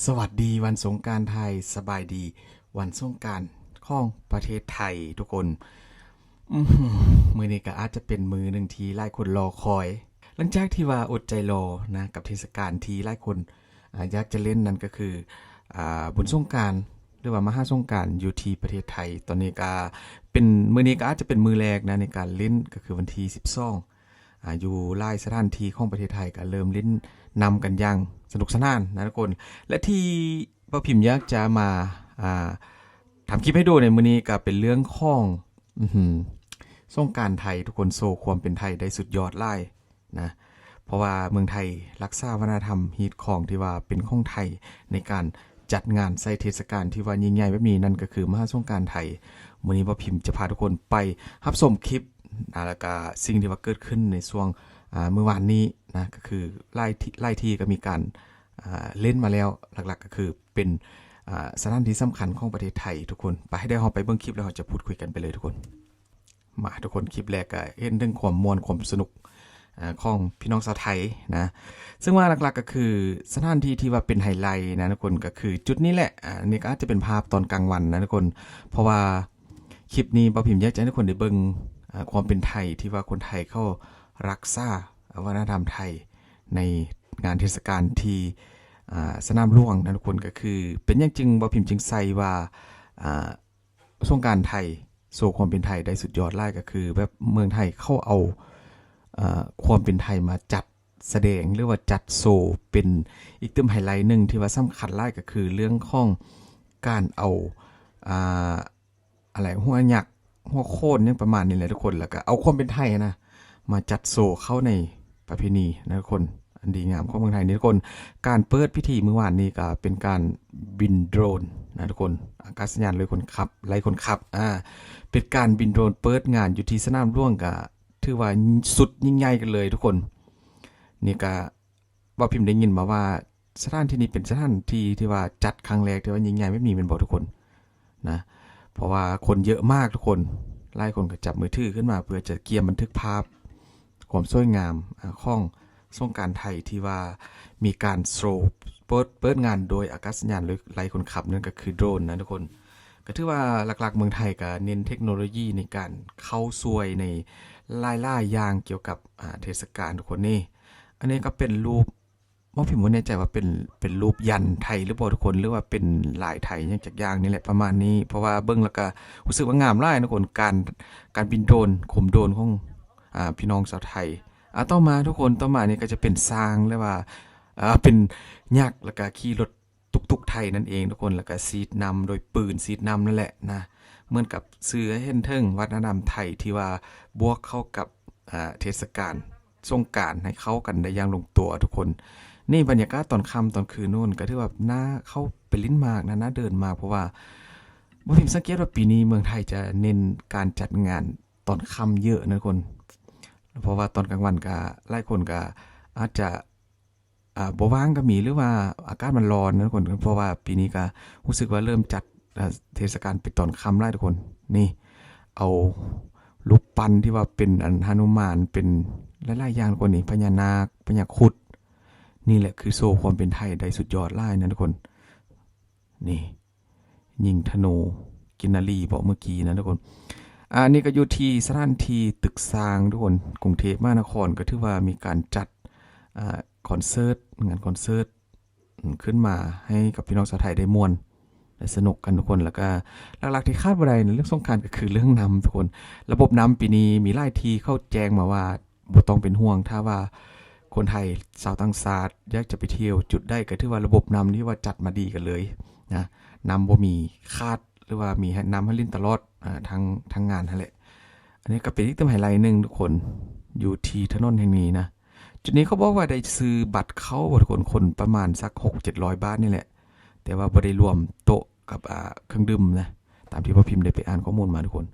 สวัสดีวันสงกรานต์ไทยสบายดีวันสงกรานต์ของประเทศไทยทุกคนมือนี้ก็อาจจะเป็นมือหนึ่งที่หลายคนรอคอยหลังจากที่ว่าอดใจรอนะกับเทศกาลที่หลายคนอยากจะเล่นนั่นก็คือบุญสงกรานต์หรือว่ามหาสงกรานต์อยู่ที่ประเทศไทยตอนนี้ก็เป็นมือนี้ก็อาจจะเป็นมือแรกนะในการเล่นก็คือวันที่12อยู่หลายสถานที่ของประเทศไทยก็เริ่มเล่นนำกันอย่างสนุกสนานนะทุกคนและที่ป้าพิมพ์อยากจะมาทำคลิปให้ดูในมื้อนี้ก็เป็นเรื่องของสงกรานต์ไทยทุกคนโชว์ความเป็นไทยได้สุดยอดหลายนะเพราะว่าเมืองไทยรักษาวัฒนธรรมฮีตของที่ว่าเป็นของไทยในการจัดงานใส่เทศกาลที่ว่ายิ่งใหญ่แบบนี้นั่นก็คือมหาสงกรานต์ไทยมื้อนี้ป้าพิมพ์จะพาทุกคนไปรับชมคลิปแล้วก็สิ่งที่ว่าเกิดขึ้นในช่วงเมื่อวานนี้นะก็คือไล่ที่ก็มีการเล่นมาแล้วหลักๆก็คือเป็นสถานที่สำคัญของประเทศไทยทุกคนไปให้ได้เราไปเบิ่งคลิปแล้วเราจะพูดคุยกันไปเลยทุกคนมาทุกคนคลิปแรกก็เห็นเรื่องความม่วนความสนุกของพี่น้องชาวไทยนะซึ่งว่าหลักๆก็คือสถานที่ที่ว่าเป็นไฮไลท์นะทุกคนก็คือจุดนี้แหละนี่ก็อาจจะเป็นภาพตอนกลางวันนะทุกคนเพราะว่าคลิปนี้ป้าพิมพ์อยากจะให้ทุกคนได้เบิ่งความเป็นไทยที่ว่าคนไทยเขารักษาวัฒนธรรมไทยในงานเทศกาลที่สนามหลวงนะทุกคนก็คือเป็นอย่างจึงบ่พิมพ์จึงใส่ว่าสงกรานต์ไทยโชว์ความเป็นไทยได้สุดยอดหลายก็คือแบบเมืองไทยเข้าเอาความเป็นไทยมาจัดแสดงหรือว่าจัดโชว์เป็นอีกเติมไฮไลท์หนึ่งที่ว่าสำคัญหลายก็คือเรื่องของการเอาอะไรหัวหยักหัวโค่นเนี่ยประมาณนี้แหละทุกคนแล้วก็เอาความเป็นไทยนะมาจัดโชว์เข้าในประเพณีนะทุกคนอันดีงามของเมืองไทยนี่ทุกคนการเปิดพิธีเมื่อวานนี้ก็เป็นการบินโดรนนะทุกคนอากาศยานเลยคนขับไล่คนขับเป็นการบินโดรนเปิดงานอยู่ที่สนามหลวงก็ถือว่าสุดยิ่งใหญ่กันเลยทุกคนนี่ก็ว่าพิมพ์ได้ยินมาว่าสถานที่นี้เป็นสถานที่ที่ว่าจัดครั้งแรกที่ว่ายิ่งใหญ่ไม่มีเป็นบอกทุกคนนะเพราะว่าคนเยอะมากทุกคนไล่คนก็จับมือถือขึ้นมาเพื่อจะเกียมบันทึกภาพความสวยงามของสงกรานต์ไทยที่ว่ามีการโชว์เปิดงานโดยอากาศยานไล่คนขับนั่นก็คือโดรนนะทุกคนก็ถือว่าหลักๆเมืองไทยก็เน้นเทคโนโลยีในการเข้าช่วยในหลายๆอย่างเกี่ยวกับเทศกาลทุกคนนี่อันนี้ก็เป็นรูปว่าผมไม่แน่ใจว่าเป็นรูปยันไทยหรือเปล่าทุกคนหรือว่าเป็นลายไทยอย่างจากอย่างนี่แหละประมาณนี้เพราะว่าเบิ้งแล้วก็รู้สึกว่างามหลายทุกคนการบินโดรนข่มโดรนของพี่น้องชาวไทยต่อมาทุกคนต่อมานี่ก็จะเป็นสร้างเรียกว่าเป็นยักษ์แล้วก็ขี่รถตุกๆไทยนั่นเองทุกคนแล้วก็ซีดนำโดยปืนซีดนำนั่นแหละนะเหมือนกับเสื้อเห็นเทิงวัฒนธรรมไทยที่ว่าบวกเข้ากับเทศกาลสงกรานต์ให้เข้ากันได้อย่างลงตัวทุกคนนี่บรรยากาศตอนค่ำตอนคืนนู่นก็ถือว่าน่าเข้าไปลิ้นมากนะน่าเดินมากเพราะว่าผมสังเกตว่าปีนี้เมืองไทยจะเน้นการจัดงานตอนค่ำเยอะนะทุกคนเพราะว่าตอนกลางวันก็หลายคนก็อาจจะบ่ว่างก็มีหรือว่าอากาศมันร้อนนะทุกคนเพราะว่าปีนี้ก็รู้สึกว่าเริ่มจัดเทศกาลไปตอนค่ำไล่ทุกคนนี่เอารูปปั้นที่ว่าเป็นอันหนุมานเป็นหลายๆอย่างทุกคนนี่พญานาคพญาครุฑนี่แหละคือโซ่ความเป็นไทยได้สุดยอดไล่นะทุกคนนี่ยิงธนูกินนารีบอกเมื่อกี้นะทุกคนนี่ก็อยู่ที่สถานที่ตึกสร้างทุกคนกรุงเทพมหานครก็ถือว่ามีการจัดคอนเสิร์ตงานคอนเสิร์ตขึ้นมาให้กับพี่น้องชาวไทยได้ม่วนได้สนุกกันทุกคนแล้วก็หลักๆที่คาดว่าใดในเรื่องสงกรานต์ก็คือเรื่องน้ำทุกคนระบบน้ำปีนี้มีหลายที่เข้าแจ้งมาว่าบ่ต้องเป็นห่วงถ้าว่าคนไทยชาวต่างชาติอยากจะไปเที่ยวจุดได้ก็ถือว่าระบบน้ำที่ว่าจัดมาดีกันเลยนะน้ำบ่มีคาดหรือว่ามีน้ำให้ลิ้นตลอดทั้งงานนั่นแหละอันนี้ก็เป็นอีกตัวไฮไลท์นึงทุกคนอยู่ที่ถนนแห่งนี้นะจุดนี้เขาบอกว่าได้ซื้อบัตรเข้าบริคนประมาณสัก600-700 บาทนี่แหละแต่ว่าบ่ได้รวมโต๊ะกับเครื่องดื่มนะตามที่พ่อพิมพ์ได้ไปอ่านข้อมูลมาทุกคน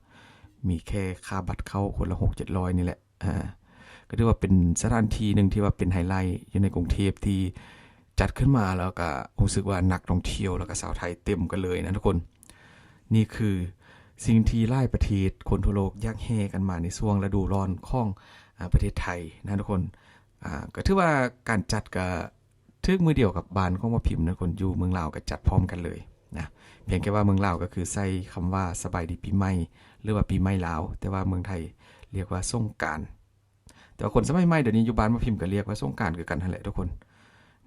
มีแค่ค่าบัตรเข้าคนละ600-700นี่แหละก็ถือว่าเป็นสถานที่นึงที่ว่าเป็นไฮไลท์อยู่ในกรุงเทพที่จัดขึ้นมาแล้วก็รู้สึกว่านักท่องเที่ยวแล้วก็ชาวไทยเต็มกันเลยนะทุกคนนี่คือสิ่งที่หลายประเทศคนทั่วโลกอยากแห่กันมาในช่วงฤดูร้อนของประเทศไทยนะทุกคนก็ถือว่าการจัดก็ ทึกมือเดียวกับบานของว่าพิมพ์นะคนอยู่เมืองลาวก็จัดพร้อมกันเลยนะเพียงแค่ว่าเมืองลาวก็คือใส่คำว่าสบายดีปีใหม่หรือว่าปีใหม่ลาวแต่ว่าเมืองไทยเรียกว่าสงกรานต์แต่ว่าคนสมัยใหม่เดี๋ยวนี้อยู่บ้านว่าพิมพ์ก็เรียกว่าสงกรานต์คือกันนั่นแหละทุกคน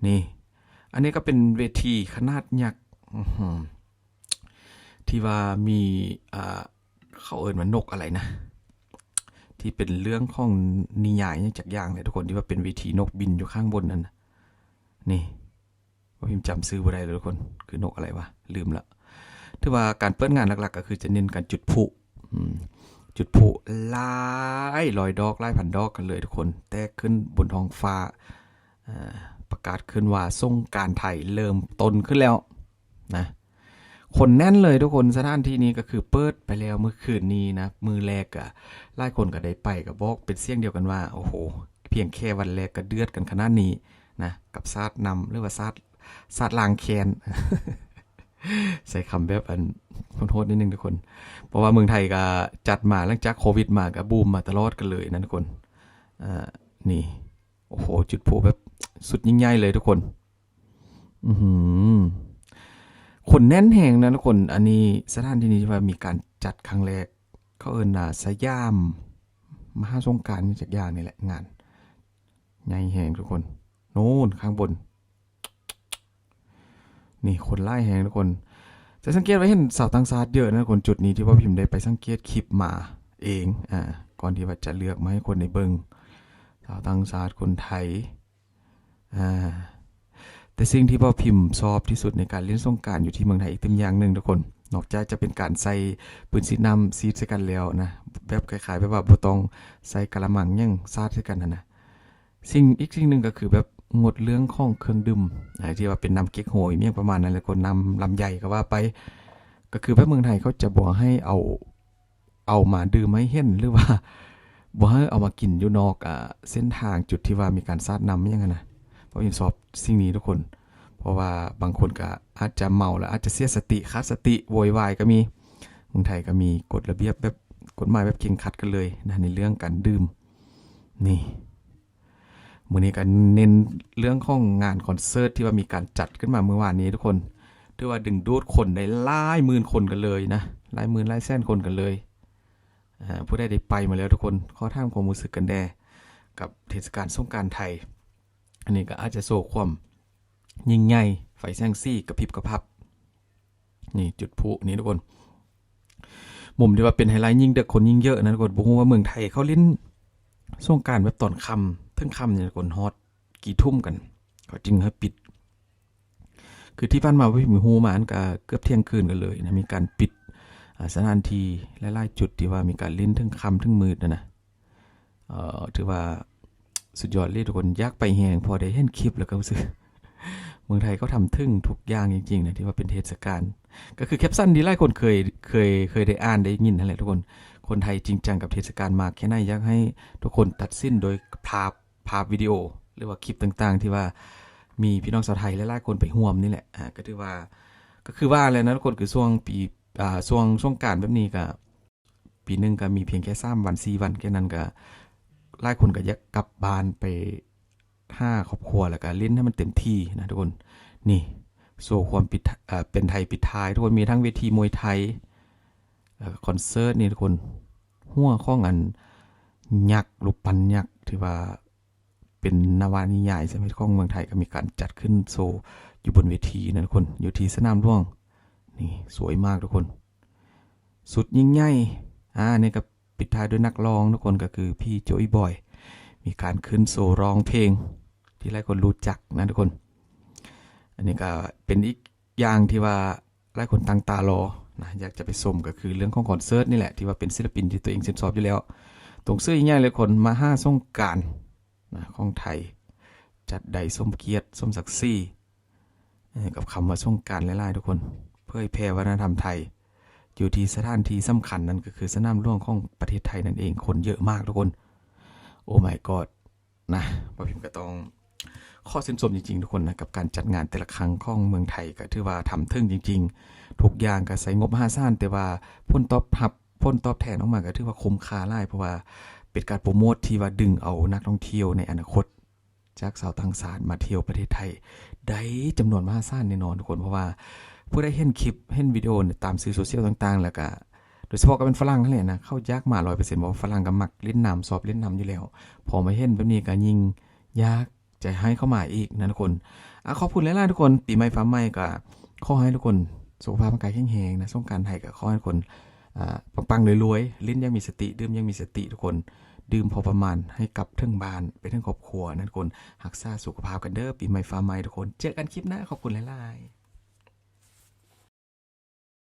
นี่อันนี้ก็เป็นเวทีขนาดยักษ์ที่ว่ามีเขาเอ่ยว่านกอะไรนะที่เป็นเรื่องของนิยายจากอย่างเลยทุกคนที่ว่าเป็นเวทีนกบินอยู่ข้างบนนั่นนี่ว่าพิมพ์จำซื้อบ่ได้เลยทุกคนคือนกอะไรวะลืมละถือว่าการเปิดงานหลักๆก็คือจะเน้นการจุดพลุจุดพลุหลายร้อยดอกหลายพันดอกกันเลยทุกคนแตกขึ้นบนท้องฟ้าประกาศขึ้นว่าสงกรานต์ไทยเริ่มต้นขึ้นแล้วนะคนแน่นเลยทุกคนสถานที่นี้ก็คือเปิดไปแล้วเมื่อคืนนี้นะมือแรกอะหลายคนก็ได้ไปก็บอกเป็นเสียงเดียวกันว่าโอ้โหเพียงแค่วันแรกก็เดือดกันขนาดนี้นะกับซาดนำหรือว่าซาดลางแคนใส่คำแบบอันโทษนิดนึงทุกคนเพราะว่าเมืองไทยก็จัดมาหลังจากโควิดมาก็บูมมาตลอดกันเลยนะทุกคนนี่โอ้โหจุดพลุแบบสุดยิ่งใหญ่เลยทุกคนคนแน่นแห่งนะทุกคนอันนี้สถานที่นี้ว่ามีการจัดครั้งแรกเขาเอิ้นสยามมหาสงกรานต์จากอย่างนี่แหละงานใหญ่แห่งทุกคนโน่นข้างบนนี่คนไล่แห่งทุกคนจะสังเกตไว้เห็นสาวต่างชาติเยอะนะคนจุดนี้ที่ว่าพิมพ์ได้ไปสังเกตคลิปมาเองก่อนที่ว่าจะเลือกมาให้คนในเบิงสาวต่างชาติคนไทยแต่สิ่งที่พ่อพิมพ์ชอบที่สุดในการเล่นสงกรานต์อยู่ที่เมืองไทยอีกตัวอย่างหนึ่งทุกคนนอกจากจะเป็นการใส่ปืนสีน้ำซีดใส่กันแล้วนะแบบคล้ายๆแบบว่าบ่ต้องใส่กะละมังยังซาดใส่กันนะอีกสิ่งหนึ่งก็คือแบบงดเรื่องของเครื่องดื่มที่ว่าเป็นน้ำเก๊กโหยเมี่ยงประมาณนั้นเลยคนนำลำใหญ่ก็ว่าไปก็คือแบบเมืองไทยเขาจะบอกให้เอามาดื่มให้เห็นหรือว่าบอกให้เอามากินอยู่นอกเส้นทางจุดที่ว่ามีการซาดน้ำอย่างนั้นนะเพราะผมสอบสิ่งนี้ทุกคนเพราะว่าบางคนก็อาจจะเมาแล้วอาจจะเสียสติขาดสติโวยวายก็มีเมืองไทยก็มีกฎระเบียบแบบกฎหมายแบบเข่งขัดกันเลยนะในเรื่องการดื่มนี่มื้อนี้ก็เน้นเรื่องของงานคอนเสิร์ตที่ว่ามีการจัดขึ้นมาเมื่อวานนี้ทุกคนถือว่าดึงดูดคนได้หลายหมื่นคนกันเลยนะหลายหมื่นหลายแสนคนกันเลยผู้ใดได้ไปมาแล้วทุกคนขอถามความรู้สึกกันแด่กับเทศกาลสงกรานต์ไทยอันนี้ก็อาจจะโศกความยิ่งใหญ่ไฟแสงซี่กระพริบกระพับนี่จุดพลุนี่ทุกคนมุมที่ว่าเป็นไฮไลท์ยิ่งเด็กคนยิ่งเยอะนะทุกคนบ่ฮู้ว่าเมืองไทยเขาเล่นสงกรานต์แบบตอนค่ำทั้งค่ำเนี่ยทุกคนฮอตกี่ทุ่มกันก็จึงให้ปิดคือที่ผ่านมาพี่มีฮู้มาอันก็เกือบเที่ยงคืนกันเลยนะมีการปิดสถานที่หลายๆจุดที่ว่ามีการเล่นทั้งค่ำทั้งมืดนะถือว่าสุดยอดเลยทุกคนอยากไปแฮงพอได้เห็นคลิปแล้วก็รู้สึกเมืองไทยเขาทำถึงทุกอย่างจริงๆนะที่ว่าเป็นเทศกาลก็คือแคปชั่นที่หลายคนเคยได้อ่านได้ยินนั่นแหละทุกคนไทยจริงจังกับเทศกาลมากแค่ไหนอยากให้ทุกคนตัดสินโดยภาพวิดีโอหรือว่าคลิปต่างๆที่ว่ามีพี่น้องชาวไทยหลายๆคนไปร่วมนี่แหละก็ถือว่าก็คือว่าแล้วนะทุกคนคือช่วงปีช่วงกรานต์แบบนี้ก็ปีนึงก็มีเพียงแค่3วัน4วันแค่นั้นก็หลายคนก็อยากกลับบ้านไป5ครอบครัวแล้วก็เล่นให้มันเต็มที่นะทุกคนนี่โชว์ความเป็นไทยปิดท้ายทุกคนมีทั้งเวทีมวยไทยคอนเสิร์ตนี่ทุกคนหัวข้องอันยักษ์รูปปั้นยักษ์ที่ว่าเป็นนวนิยายสมัยของเมืองไทยก็มีการจัดขึ้นโชว์อยู่บนเวทีนะทุกคนอยู่ที่สนามหลวงนี่สวยมากทุกคนสุดยิ่งใหญ่นี่ก็ปิดท้ายด้วยนักร้องทุกคนก็คือพี่โจอี้บอยมีการขึ้นโชว์ร้องเพลงที่หลายคนรู้จักนะทุกคนอันนี้ก็เป็นอีกอย่างที่ว่าหลายคนตั้งตารอนะอยากจะไปชมก็คือเรื่องของคอนเสิร์ตนี่แหละที่ว่าเป็นศิลปินที่ตัวเองชื่นชอบอยู่แล้วตรงซื้อง่ายเลยคนมา5สงกรานต์นะของไทยจัดใดสมเกียรติสมศักดิ์ศรีกับคำว่าสงกรานต์หลายๆทุกคนเผยแพร่วัฒนธรรมไทยอยู่ที่สถานที่สำคัญนั่นก็คือสนามหลวงของประเทศไทยนั่นเองคนเยอะมากทุกคนโอ้ my god นะพ่อพิมพ์ก็ต้องข้อชื่นชมจริงๆทุกคนนะกับการจัดงานแต่ละครั้งของเมืองไทยก็ถือว่าทำถึงจริงๆทุกอย่างก็ใส่งบมหาศาลแต่ว่าผลตอบแทนออกมาก็ถือว่าคุ้มค่าหลายเพราะว่าเป็นการโปรโมทที่ว่าดึงเอานักท่องเที่ยวในอนาคตจากชาวต่างชาติมาเที่ยวประเทศไทย ได้จำนวนมหาศาลแน่นอนทุกคนเพราะว่าผู้ได้เห็นคลิปเห็นวิดีโอตามสื่อโซเชียลต่างๆแล้วก็โดยเฉพาะก็เป็นฝรั่งนั่นแหละนะเข้ายากมา 100% ว่าฝรั่งก็มักเล่นน้ำสอบเล่นน้ำอยู่แล้วพอมาเห็นแบบนี้ก็ยิ่งยากใจให้เข้ามาอีกนะทุกคนขอบคุณหลายๆทุกคนปีใหม่ฟ้าใหม่ก็ขอให้ทุกคนสุขภาพร่างกายแข็งแรงนะสงกรานต์ไทยก็ขอให้ทุกคนปังๆรวยๆลิ้นยังมีสติดื่มยังมีสติทุกคนดื่มพอประมาณให้กลับถึงบ้านไปถึงครอบครัวนะทุกคนรักษาสุขภาพกันเด้อปีใหม่ฟ้าใหม่ทุกคนเจอกันคลิปหน้าขอบคุณหลายๆ